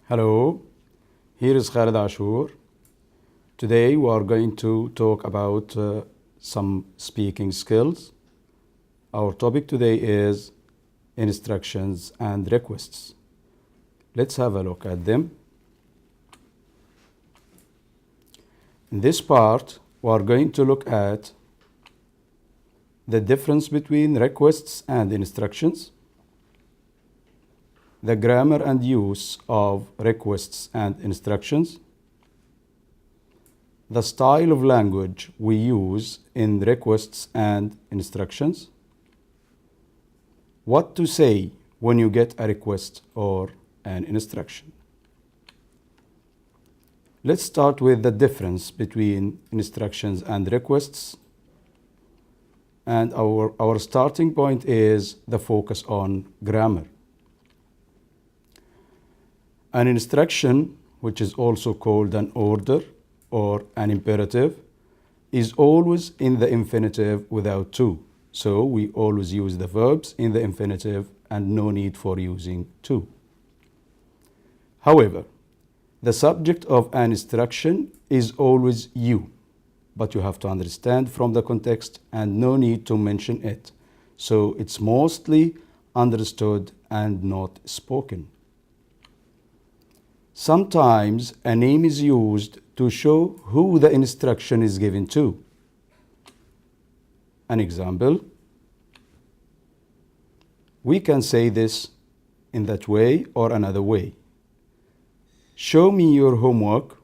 Hello, here is Khalid Ashur. Today we are going to talk about some speaking skills. Our topic today is instructions and requests. Let's have a look at them. In this part, we are going to look at the difference between requests and instructions, the grammar and use of requests and instructions, the style of language we use in requests and instructions, what to say when you get a request or an instruction. Let's start with the difference between instructions and requests. And our starting point is the focus on grammar. An instruction, which is also called an order or an imperative, is always in the infinitive without to. So we always use the verbs in the infinitive and no need for using to. However, the subject of an instruction is always you, but you have to understand from the context and no need to mention it. So it's mostly understood and not spoken. Sometimes a name is used to show who the instruction is given to. An example, we can say this in that way or another way. Show me your homework,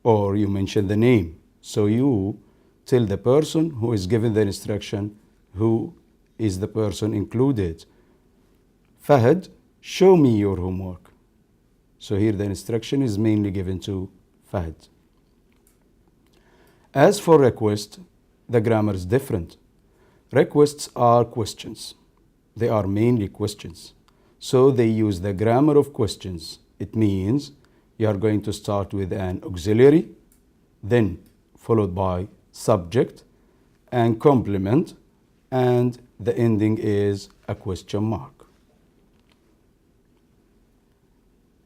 or you mention the name. So you tell the person who is given the instruction who is the person included. Fahad, show me your homework. So here the instruction is mainly given to Fahad. As for request, the grammar is different. Requests are questions. They are mainly questions. So they use the grammar of questions. It means you are going to start with an auxiliary, then followed by subject and complement, and the ending is a question mark.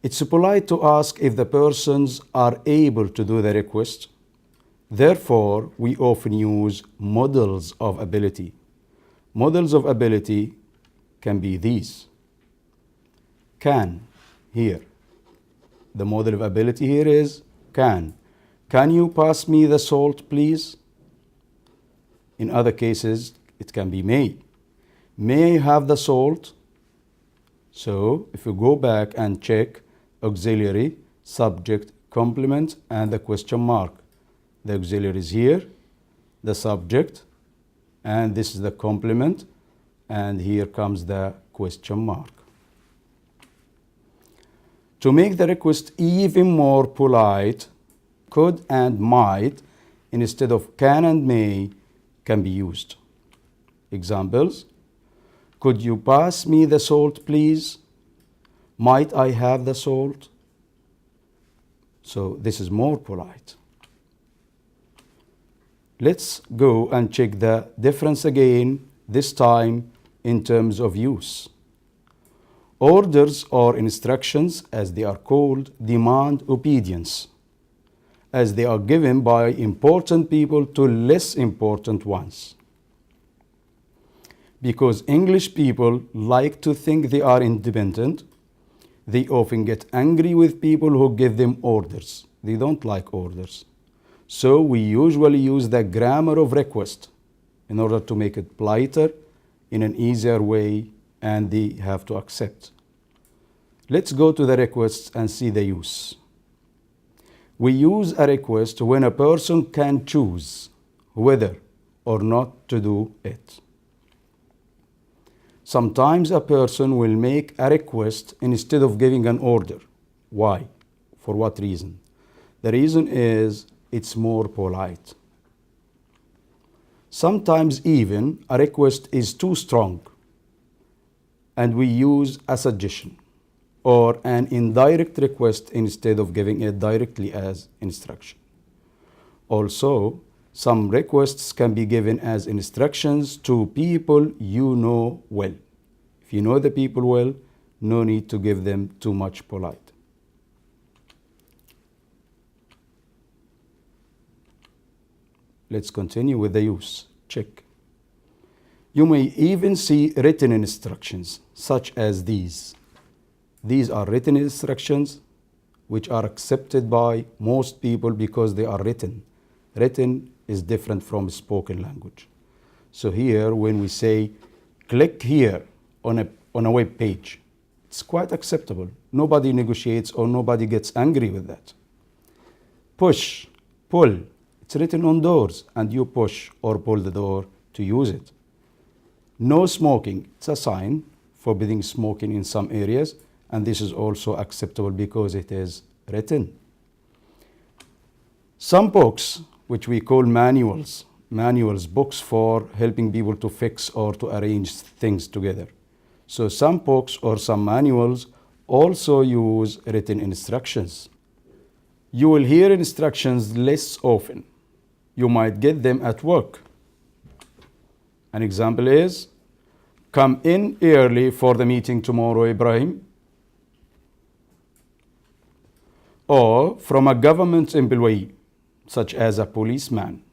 It's polite to ask if the persons are able to do the request. Therefore, we often use models of ability. Models of ability can be these. Can, here. The model of ability here is can. Can you pass me the salt, please? In other cases, it can be may. May I have the salt? So, if you go back and check auxiliary, subject, complement, and the question mark. The auxiliary is here, the subject, and this is the complement, and here comes the question mark. To make the request even more polite, could and might instead of can and may can be used. Examples, could you pass me the salt, please? Might I have the salt? So this is more polite. Let's go and check the difference again, this time in terms of use. Orders or instructions, as they are called, demand obedience, as they are given by important people to less important ones. Because English people like to think they are independent, they often get angry with people who give them orders. They don't like orders. So we usually use the grammar of request in order to make it politer in an easier way, and they have to accept. Let's go to the requests and see the use. We use a request when a person can choose whether or not to do it. Sometimes a person will make a request instead of giving an order. Why? For what reason? The reason is it's more polite. Sometimes even a request is too strong, and we use a suggestion or an indirect request instead of giving it directly as instruction. Also, some requests can be given as instructions to people you know well. If you know the people well, no need to give them too much polite. Let's continue with the use. Check. You may even see written instructions such as these. These are written instructions which are accepted by most people because they are written. Written is different from spoken language. So here when we say click here on a web page, it's quite acceptable. Nobody negotiates or nobody gets angry with that. Push, pull, it's written on doors and you push or pull the door to use it. No smoking, it's a sign forbidding smoking in some areas, and this is also acceptable because it is written. Some books, which we call manuals, books for helping people to fix or to arrange things together. So some books or some manuals also use written instructions. You will hear instructions less often. You might get them at work. An example is, come in early for the meeting tomorrow, Ibrahim. Or from a government employee, such as a policeman.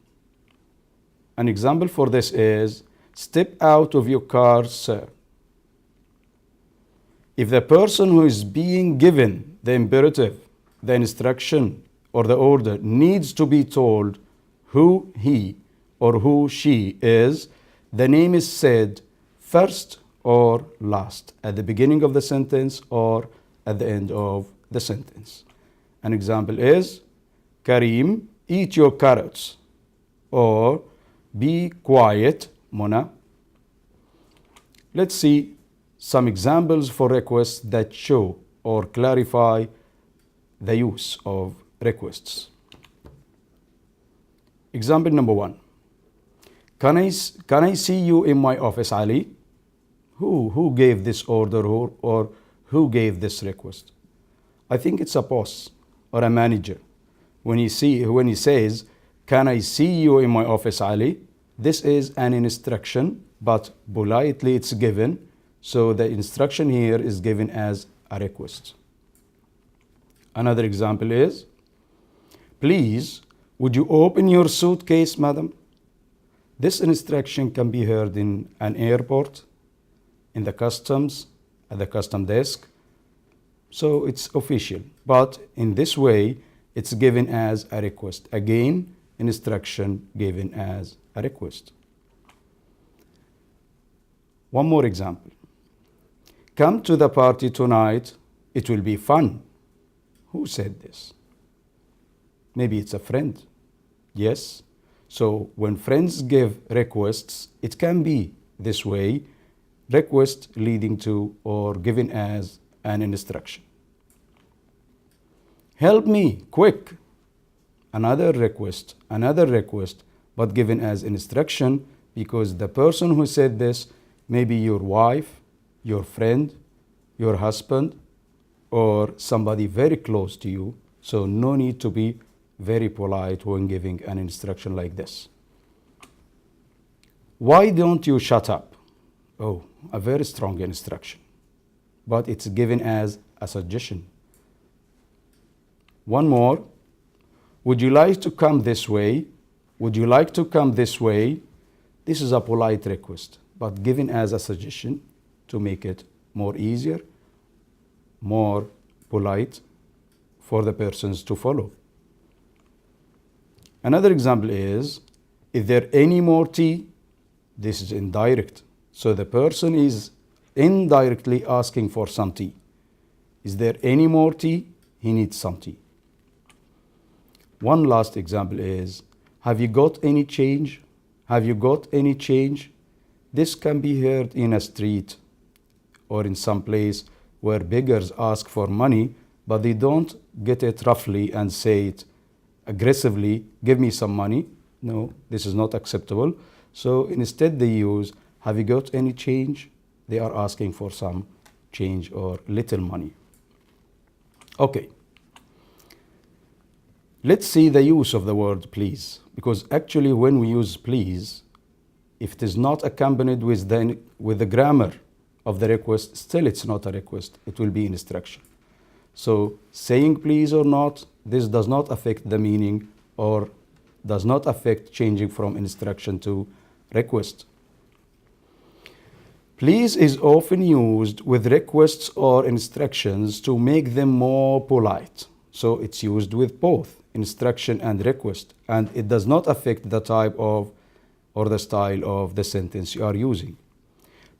An example for this is, step out of your car, sir. If the person who is being given the imperative, the instruction, or the order needs to be told who he or who she is, the name is said first or last, at the beginning of the sentence or at the end of the sentence. An example is, Kareem, eat your carrots. Or, be quiet, Mona. Let's see some examples for requests that show or clarify the use of requests. Example number 1. Can I see you in my office, Ali? Who gave this order or who gave this request? I think it's a boss or a manager. When he says, can I see you in my office, Ali? This is an instruction, but politely it's given. So the instruction here is given as a request. Another example is, please, would you open your suitcase, madam? This instruction can be heard in an airport, in the customs, at the custom desk. So it's official. But in this way, it's given as a request. Again, instruction given as a request. One more example. Come to the party tonight. It will be fun. Who said this? Maybe it's a friend. Yes. So when friends give requests, it can be this way, request leading to or given as an instruction. Help me, quick. Another request, but given as instruction because the person who said this may be your wife, your friend, your husband, or somebody very close to you. So no need to be very polite when giving an instruction like this. Why don't you shut up? Oh, a very strong instruction, but it's given as a suggestion. One more. Would you like to come this way? Would you like to come this way? This is a polite request, but given as a suggestion to make it more easier, more polite for the persons to follow. Another example is, is there any more tea? This is indirect. So the person is indirectly asking for some tea. Is there any more tea? He needs some tea. One last example is, have you got any change? Have you got any change? This can be heard in a street or in some place where beggars ask for money, but they don't get it roughly and say it aggressively, give me some money. No, this is not acceptable. So instead they use, have you got any change? They are asking for some change or little money. Okay. Let's see the use of the word please, because actually when we use please, if it is not accompanied with the grammar of the request, still it's not a request, it will be instruction. So saying please or not, this does not affect the meaning or does not affect changing from instruction to request. Please is often used with requests or instructions to make them more polite. So it's used with both instruction and request, and it does not affect the type of or the style of the sentence you are using.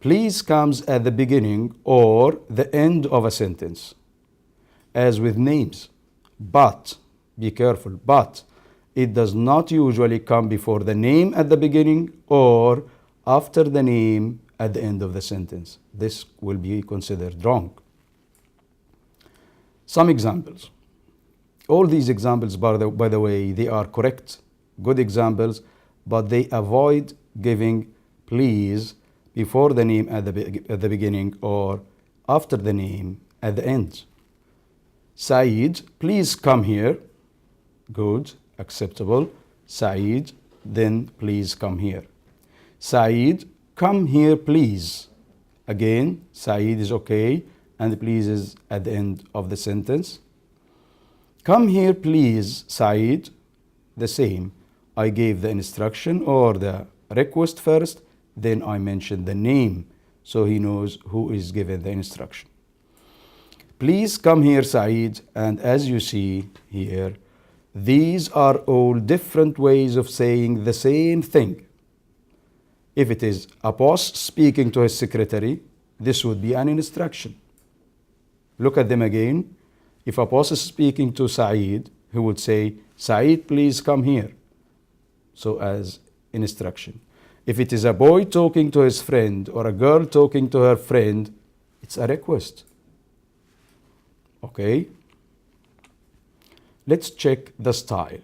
Please comes at the beginning or the end of a sentence, as with names. But, be careful, but it does not usually come before the name at the beginning or after the name at the end of the sentence. This will be considered wrong. Some examples. All these examples, by the way, they are correct, good examples, but they avoid giving please before the name at the beginning or after the name at the end. Saeed, please come here. Good, acceptable. Saeed, then please come here. Saeed, come here please. Again, Saeed is okay, and please is at the end of the sentence. Come here please, Saeed. The same. I gave the instruction or the request first, then I mentioned the name, so he knows who is given the instruction. Please come here, Saeed. And as you see here, these are all different ways of saying the same thing. If it is a boss speaking to his secretary, this would be an instruction. Look at them again. If a boss is speaking to Saeed, he would say, Saeed, please come here. So as instruction. If it is a boy talking to his friend or a girl talking to her friend, it's a request. Okay? Let's check the style.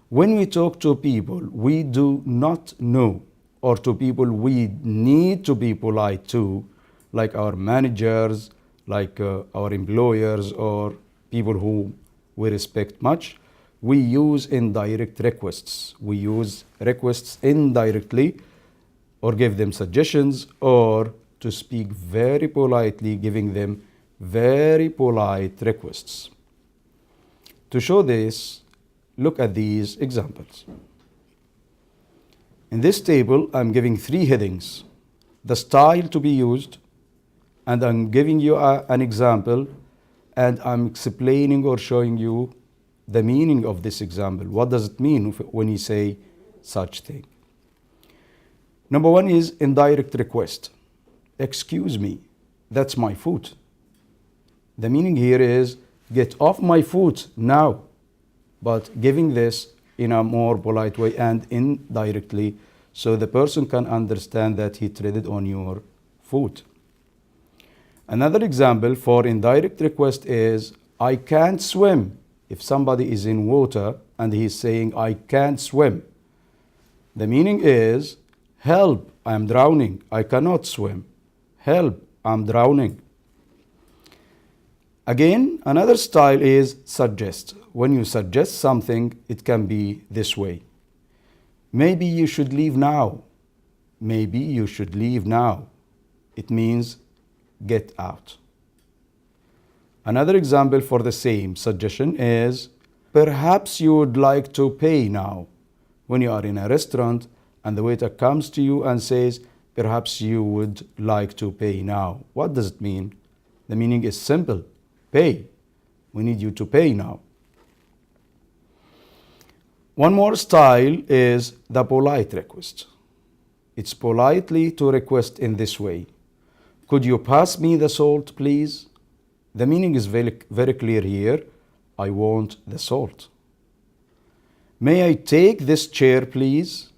When we talk to people we do not know, or to people we need to be polite to, like our managers, like our employers, or people who we respect much, we use indirect requests. We use requests indirectly, or give them suggestions, or to speak very politely, giving them very polite requests. To show this, look at these examples. In this table, I'm giving 3 headings. The style to be used, and I'm giving you an example, and I'm explaining or showing you the meaning of this example. What does it mean when you say such thing? Number 1 is indirect request. Excuse me, that's my foot. The meaning here is get off my foot now, but giving this in a more polite way and indirectly, so the person can understand that he treaded on your foot. Another example for indirect request is I can't swim. If somebody is in water and he's saying I can't swim, the meaning is help, I'm drowning, I cannot swim. Help, I'm drowning. Again, another style is suggest. When you suggest something, it can be this way. Maybe you should leave now. Maybe you should leave now. It means get out. Another example for the same suggestion is perhaps you would like to pay now. When you are in a restaurant and the waiter comes to you and says, perhaps you would like to pay now. What does it mean? The meaning is simple. Pay. We need you to pay now. One more style is the polite request. It's politely to request in this way. Could you pass me the salt, please? The meaning is very, very clear here. I want the salt. May I take this chair, please?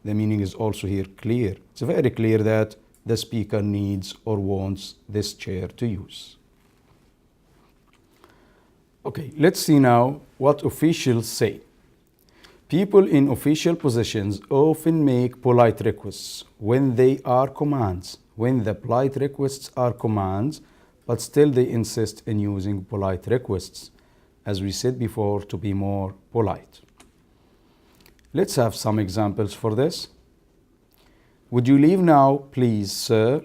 The meaning is also here clear. It's very clear that the speaker needs or wants this chair to use. Okay, let's see now what officials say. People in official positions often make polite requests when they are commands. When the polite requests are commands, but still they insist in using polite requests, as we said before, to be more polite. Let's have some examples for this. Would you leave now, please, sir?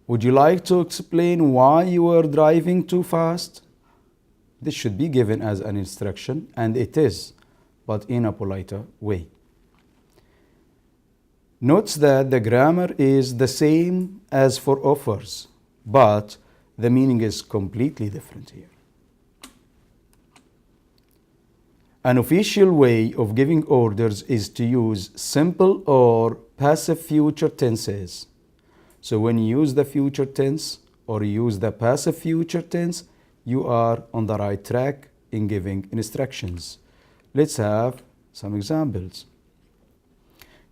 Would you like to explain why you were driving too fast? This should be given as an instruction, and it is, but in a politer way. Note that the grammar is the same as for offers, but the meaning is completely different here. An official way of giving orders is to use simple or passive future tenses. So when you use the future tense or use the passive future tense, you are on the right track in giving instructions. Let's have some examples.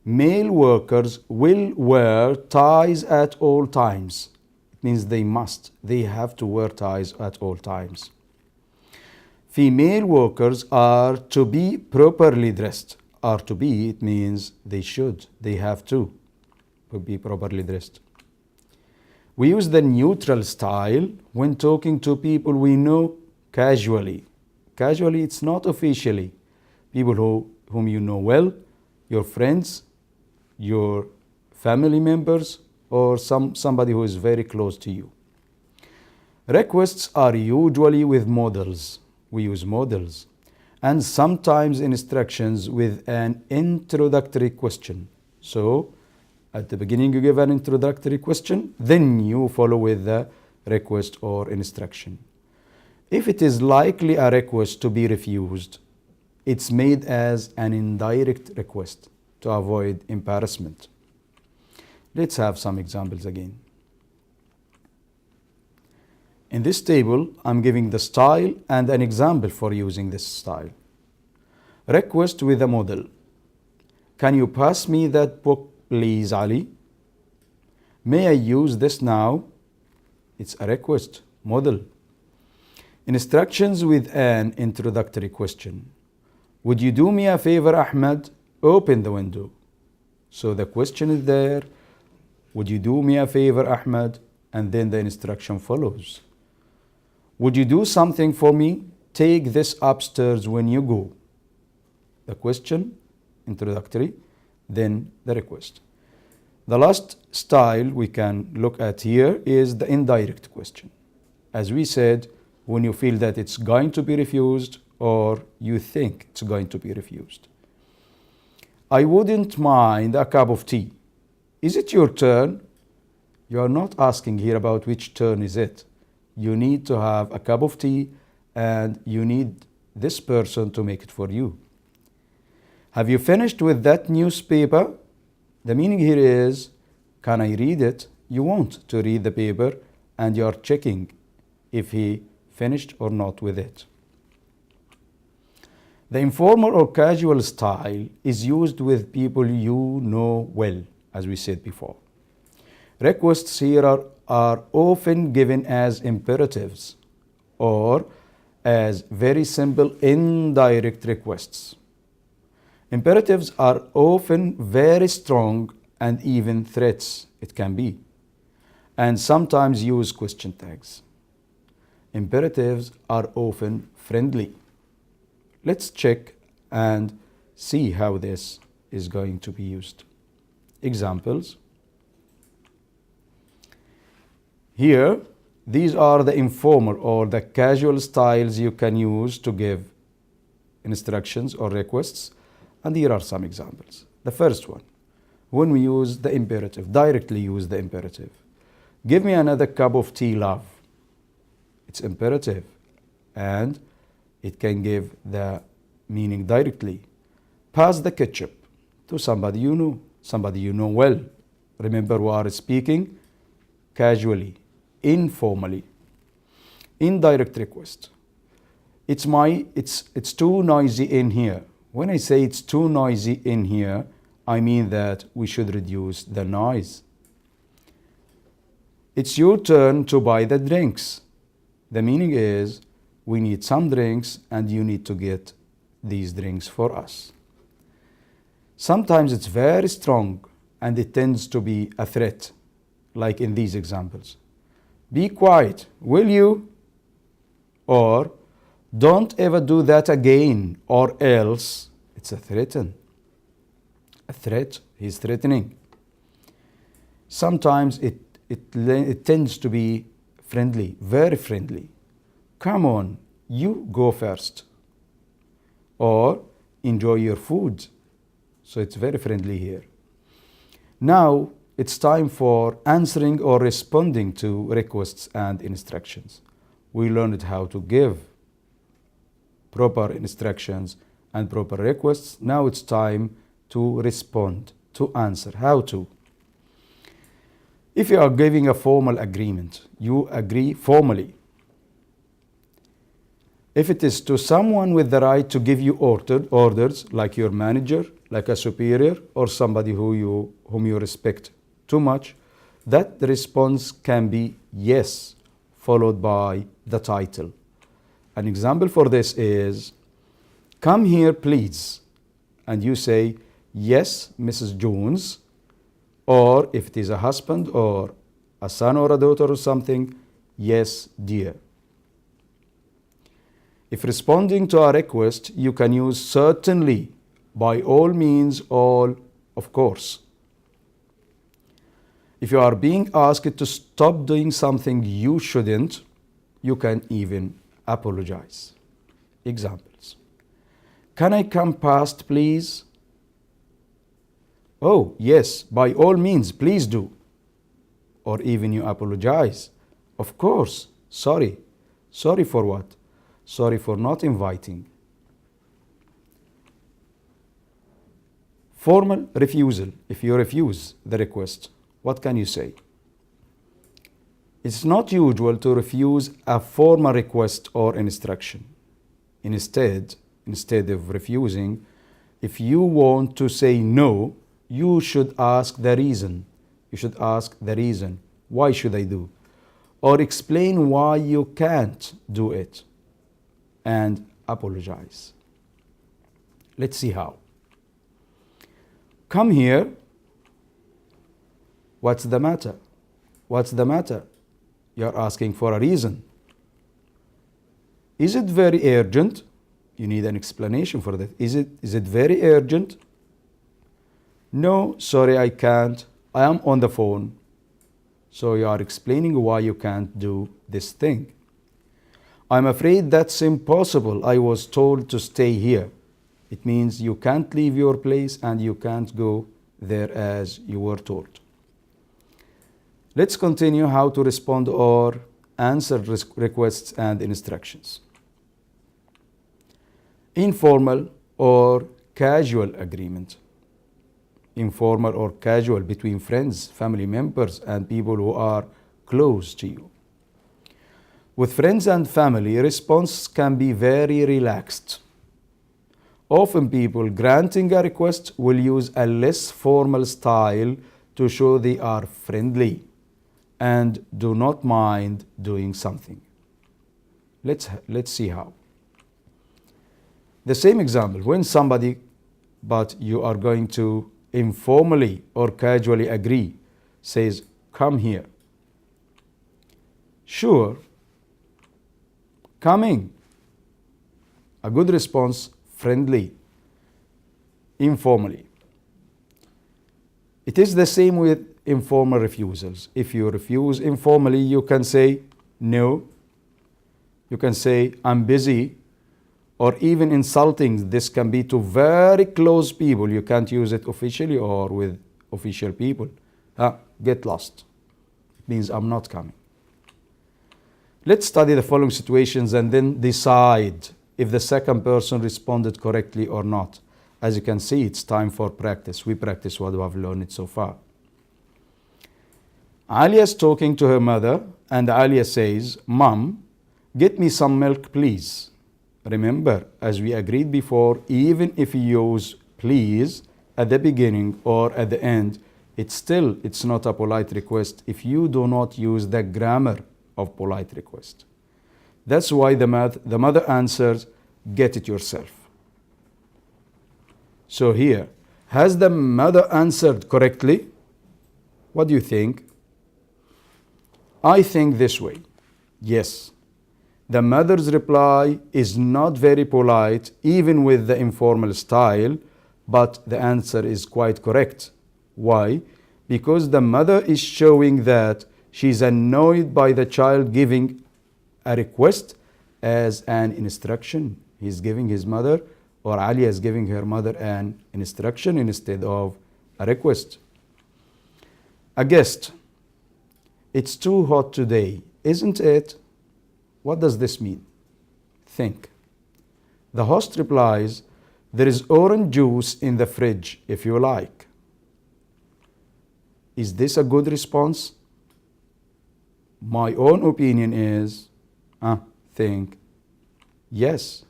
Male workers will wear ties at all times. It means they have to wear ties at all times. Female workers are to be properly dressed. Are to be, it means they have to be properly dressed. We use the neutral style when talking to people we know casually. Casually, it's not officially. People whom you know well, your friends, your family members, or somebody who is very close to you. Requests are usually with models. We use models. And sometimes instructions with an introductory question. So, at the beginning you give an introductory question, then you follow with the request or instruction. If it is likely a request to be refused, it's made as an indirect request to avoid embarrassment. Let's have some examples again. In this table, I'm giving the style and an example for using this style. Request with a model. Can you pass me that book, please, Ali? May I use this now? It's a request, model. Instructions with an introductory question. Would you do me a favor, Ahmed? Open the window. So the question is there. Would you do me a favor, Ahmed? And then the instruction follows. Would you do something for me? Take this upstairs when you go. The question, introductory, then the request. The last style we can look at here is the indirect question. As we said, when you feel that it's going to be refused or you think it's going to be refused. I wouldn't mind a cup of tea. Is it your turn? You are not asking here about which turn is it. You need to have a cup of tea and you need this person to make it for you. Have you finished with that newspaper? The meaning here is, can I read it? You want to read the paper and you are checking if he finished or not with it. The informal or casual style is used with people you know well, as we said before. Requests here are often given as imperatives or as very simple indirect requests. Imperatives are often very strong and even threats, it can be, and sometimes use question tags. Imperatives are often friendly. Let's check and see how this is going to be used. Examples. Here, these are the informal or the casual styles you can use to give instructions or requests. And here are some examples. The first one, when we use the imperative, directly use the imperative. Give me another cup of tea, love. It's imperative and it can give the meaning directly. Pass the ketchup to somebody you know well. Remember, we are speaking casually, informally. Indirect request. It's too noisy in here. When I say it's too noisy in here, I mean that we should reduce the noise. It's your turn to buy the drinks. The meaning is, we need some drinks and you need to get these drinks for us. Sometimes it's very strong and it tends to be a threat, like in these examples. Be quiet, will you? Or, don't ever do that again, or else. It's a threaten. A threat, he's threatening. Sometimes it tends to be friendly, very friendly. Come on, you go first. Or enjoy your food. So it's very friendly here. Now it's time for answering or responding to requests and instructions. We learned how to give proper instructions and proper requests. Now it's time to respond, to answer. How to? If you are giving a formal agreement, you agree formally. If it is to someone with the right to give you orders, like your manager, like a superior, or somebody whom you respect too much, that response can be yes, followed by the title. An example for this is, come here please, and you say, yes, Mrs. Jones, or if it is a husband or a son or a daughter or something, yes, dear. If responding to a request, you can use certainly, by all means, all, of course. If you are being asked to stop doing something you shouldn't, you can even apologize. Examples. Can I come past, please? Oh, yes, by all means, please do. Or even you apologize. Of course, sorry. Sorry for what? Sorry for not inviting. Formal refusal. If you refuse the request, what can you say? It's not usual to refuse a formal request or instruction. Instead of refusing, if you want to say no, you should ask the reason. You should ask the reason. Why should I do? Or explain why you can't do it. And apologize. Let's see how. Come here. What's the matter? What's the matter? You're asking for a reason. Is it very urgent? You need an explanation for that. Is it very urgent? No, sorry, I can't. I am on the phone. So you are explaining why you can't do this thing. I'm afraid that's impossible. I was told to stay here. It means you can't leave your place and you can't go there as you were told. Let's continue how to respond or answer requests and instructions. Informal or casual agreement. Informal or casual between friends, family members, and people who are close to you. With friends and family, response can be very relaxed. Often people granting a request will use a less formal style to show they are friendly and do not mind doing something. Let's see how. The same example, when somebody, but you are going to informally or casually agree, says, come here. Sure. Coming. A good response, friendly, informally. It is the same with informal refusals. If you refuse informally, you can say no. You can say I'm busy, or even insulting. This can be to very close people. You can't use it officially or with official people. Get lost. Means I'm not coming. Let's study the following situations and then decide if the second person responded correctly or not. As you can see, it's time for practice. We practice what we have learned so far. Alia is talking to her mother, and Alia says, Mom, get me some milk, please. Remember, as we agreed before, even if you use please at the beginning or at the end, it's not a polite request if you do not use the grammar of polite request. That's why the mother answers, get it yourself. So here, has the mother answered correctly? What do you think? I think this way. Yes. The mother's reply is not very polite, even with the informal style, but the answer is quite correct. Why? Because the mother is showing that she's annoyed by the child giving a request as an instruction. He's giving his mother, or Ali is giving her mother an instruction instead of a request. A guest. It's too hot today, isn't it? What does this mean? Think. The host replies, there is orange juice in the fridge if you like. Is this a good response? My own opinion is, think, yes.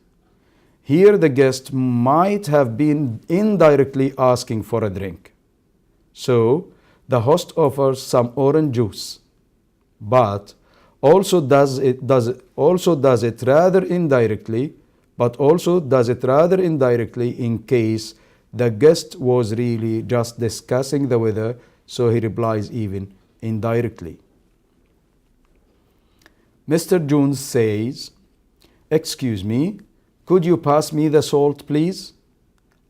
Here the guest might have been indirectly asking for a drink. So the host offers some orange juice, but also does it rather indirectly, in case the guest was really just discussing the weather, so he replies even indirectly. Mr. Jones says, excuse me, could you pass me the salt, please?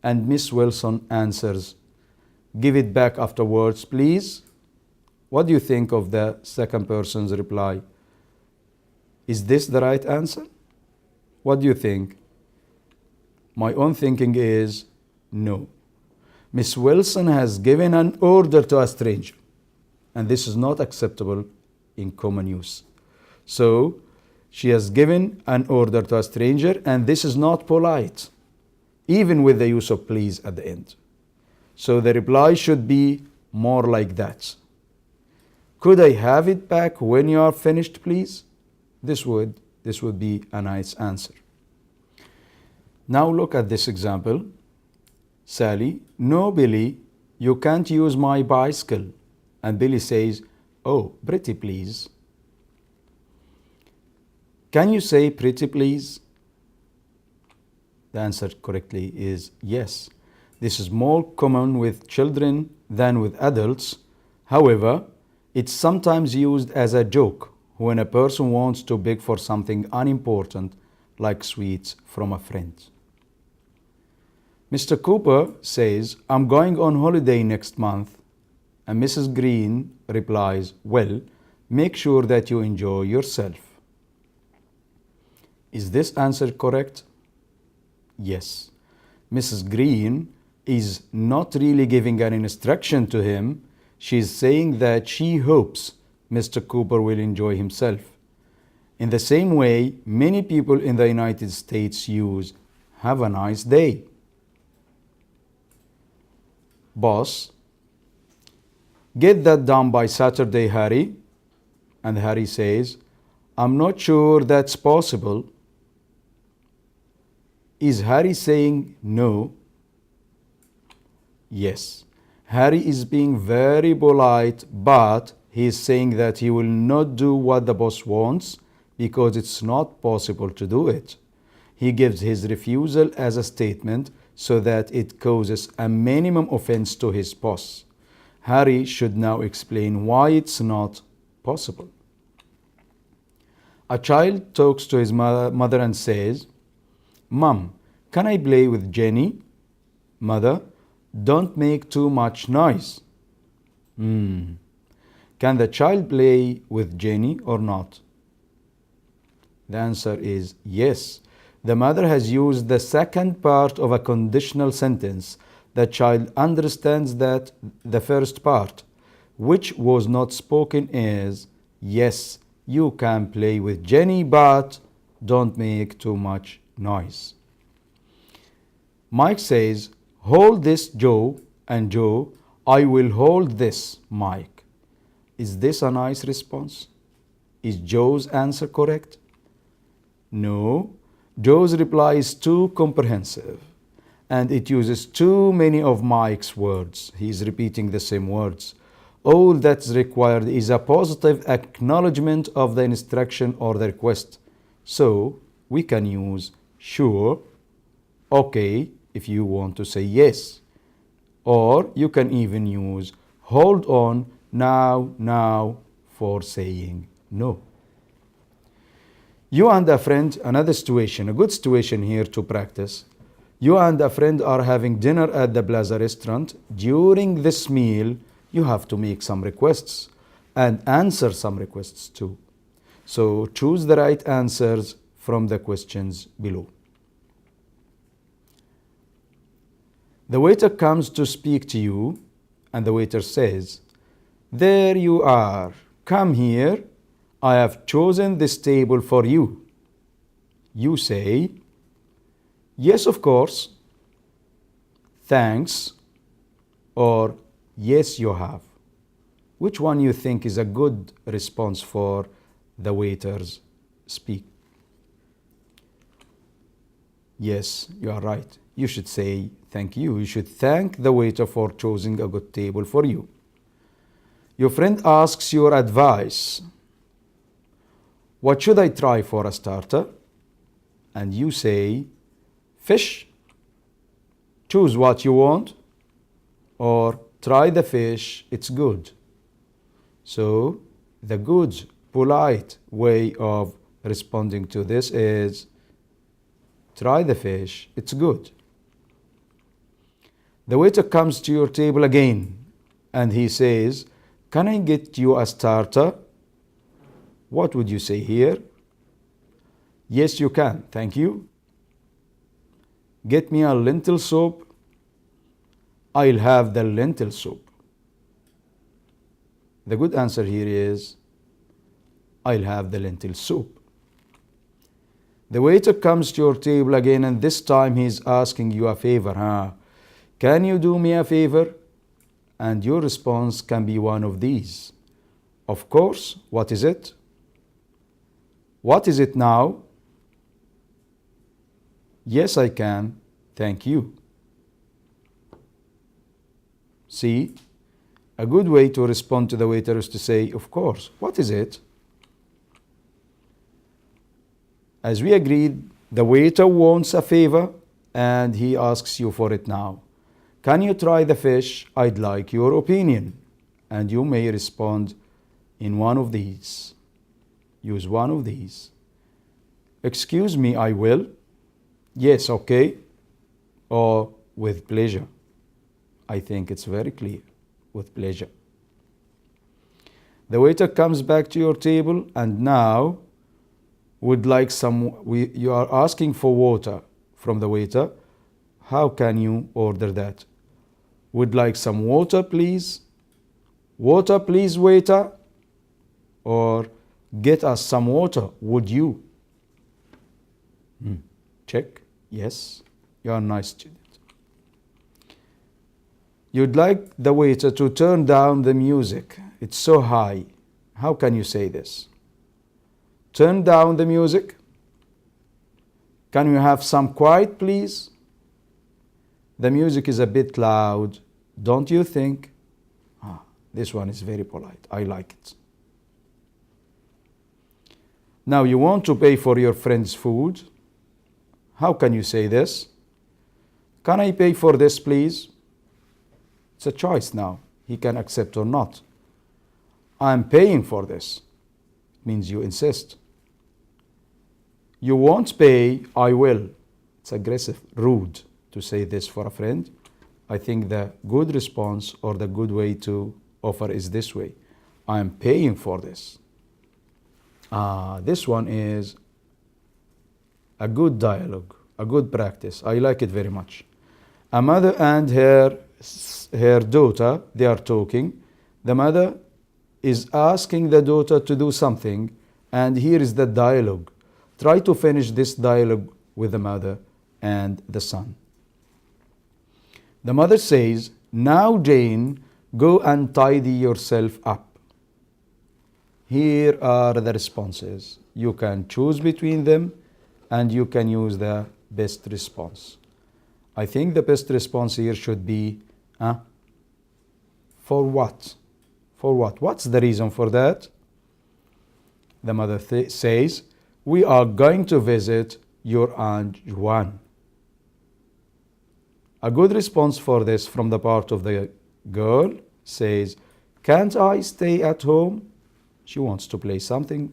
And Miss Wilson answers, give it back afterwards, please. What do you think of the second person's reply? Is this the right answer? What do you think? My own thinking is no. Miss Wilson has given an order to a stranger, and this is not acceptable in common use. So she has given an order to a stranger, and this is not polite, even with the use of please at the end. So the reply should be more like that. Could I have it back when you are finished, please? This would be a nice answer. Now look at this example. Sally, no, Billy, you can't use my bicycle. And Billy says, oh, pretty please. Can you say pretty please? The answer correctly is yes. This is more common with children than with adults. However, it's sometimes used as a joke when a person wants to beg for something unimportant like sweets from a friend. Mr. Cooper says, I'm going on holiday next month. And Mrs. Green replies, well, make sure that you enjoy yourself. Is this answer correct? Yes. Mrs. Green is not really giving an instruction to him. She's saying that she hopes Mr. Cooper will enjoy himself. In the same way, many people in the United States use have a nice day. Boss, get that done by Saturday, Harry. And Harry says, I'm not sure that's possible. Is Harry saying no? Yes. Harry is being very polite, but he is saying that he will not do what the boss wants because it's not possible to do it. He gives his refusal as a statement so that it causes a minimum offense to his boss. Harry should now explain why it's not possible. A child talks to his mother and says, Mom, can I play with Jenny? Mother, don't make too much noise. Can the child play with Jenny or not? The answer is yes. The mother has used the second part of a conditional sentence. The child understands that the first part, which was not spoken, is yes, you can play with Jenny, but don't make too much noise. Mike says, hold this, Joe, and Joe, I will hold this, Mike. Is this a nice response? Is Joe's answer correct? No. Joe's reply is too comprehensive, and it uses too many of Mike's words. He is repeating the same words. All that's required is a positive acknowledgement of the instruction or the request. So we can use sure, okay, if you want to say yes. Or you can even use hold on, now for saying no. You and a friend, another situation, a good situation here to practice. You and a friend are having dinner at the Plaza restaurant. During this meal, you have to make some requests and answer some requests too. So choose the right answers from the questions below. The waiter comes to speak to you, and the waiter says, "There you are. Come here. I have chosen this table for you." You say, "Yes, of course," "Thanks," or "Yes, you have." Which one you think is a good response for the waiter's speak? Yes, you are right. You should say thank you. You should thank the waiter for choosing a good table for you. Your friend asks your advice. "What should I try for a starter?" And you say, "Fish. Choose what you want," or "Try the fish, it's good." So the good, polite way of responding to this is, "Try the fish, it's good." The waiter comes to your table again and he says, "Can I get you a starter?" What would you say here? "Yes, you can, thank you." "Get me a lentil soup." "I'll have the lentil soup." The good answer here is, "I'll have the lentil soup." The waiter comes to your table again, and this time he's asking you a favor. "Can you do me a favor?" And your response can be one of these. "Of course, what is it?" "What is it now?" "Yes, I can, thank you." See, a good way to respond to the waiter is to say, "Of course, what is it?" As we agreed, the waiter wants a favor and he asks you for it now. "Can you try the fish? I'd like your opinion." And you may respond in one of these. Use one of these. "Excuse me, I will." "Yes, okay." Or "With pleasure." I think it's very clear. With pleasure. The waiter comes back to your table and now you are asking for water from the waiter. How can you order that? "Would like some water, please." "Water, please, waiter." Or "Get us some water, would you?" Check. Yes, you are a nice student. You'd like the waiter to turn down the music. It's so high. How can you say this? "Turn down the music." "Can you have some quiet, please?" "The music is a bit loud, don't you think?" This one is very polite. I like it. Now you want to pay for your friend's food. How can you say this? "Can I pay for this, please?" It's a choice now. He can accept or not. "I'm paying for this." It means you insist. "You won't pay, I will." It's aggressive, rude to say this for a friend. I think the good response or the good way to offer is this way. "I'm paying for this." This one is a good dialogue, a good practice. I like it very much. A mother and her daughter, they are talking. The mother is asking the daughter to do something, and here is the dialogue. Try to finish this dialogue with the mother and the son. The mother says, "Now, Jane, go and tidy yourself up." Here are the responses. You can choose between them and you can use the best response. I think the best response here should be, "For what?" For what? What's the reason for that? The mother says, "We are going to visit your Aunt Juan." A good response for this from the part of the girl says, "Can't I stay at home?" She wants to play something.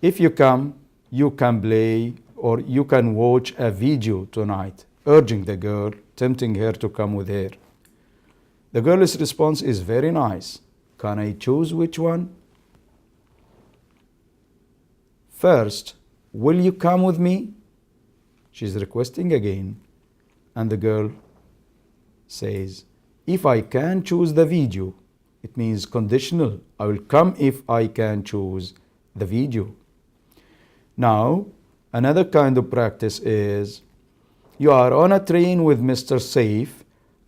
"If you come, you can play or you can watch a video tonight," urging the girl, tempting her to come with her. The girl's response is very nice. "Can I choose which one?" First, will you come with me? She's requesting again. And the girl says, if I can choose the video. It means conditional. I will come if I can choose the video. Now, another kind of practice is, you are on a train with Mr. Saif.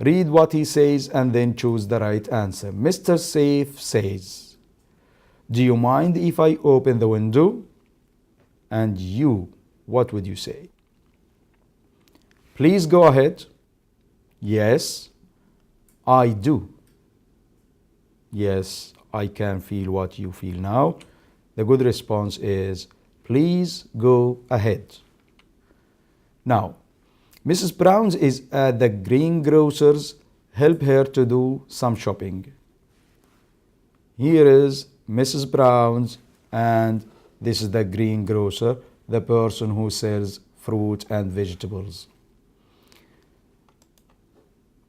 Read what he says and then choose the right answer. Mr. Saif says, do you mind if I open the window? And you, what would you say? Please go ahead. Yes, I do. Yes, I can feel what you feel now. The good response is, please go ahead. Now, Mrs. Brown is at the greengrocer's. Help her to do some shopping. Here is Mrs. Brown's, and this is the greengrocer, the person who sells fruit and vegetables.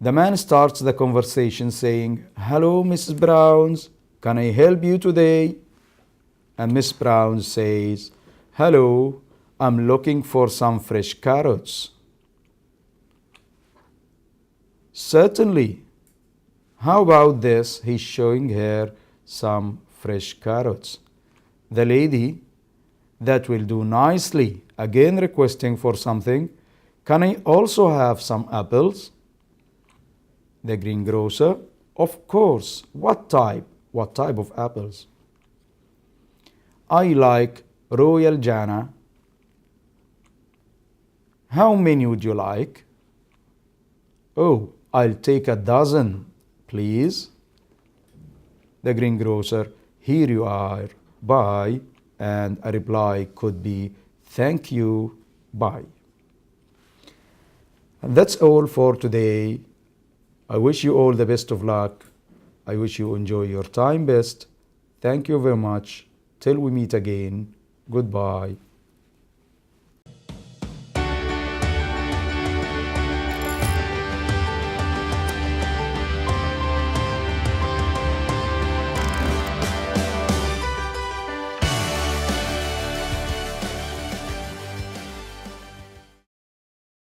The man starts the conversation saying, hello, Mrs. Brown's, can I help you today? And Miss Brown says, hello, I'm looking for some fresh carrots. Certainly. How about this? He's showing her some fresh carrots. The lady, that will do nicely. Again requesting for something. Can I also have some apples? The greengrocer, of course. What type? What type of apples? I like Royal Jana. How many would you like? Oh, I'll take a dozen, please. The greengrocer, here you are, bye. And a reply could be, thank you, bye. And that's all for today. I wish you all the best of luck. I wish you enjoy your time best. Thank you very much. Till we meet again. Goodbye.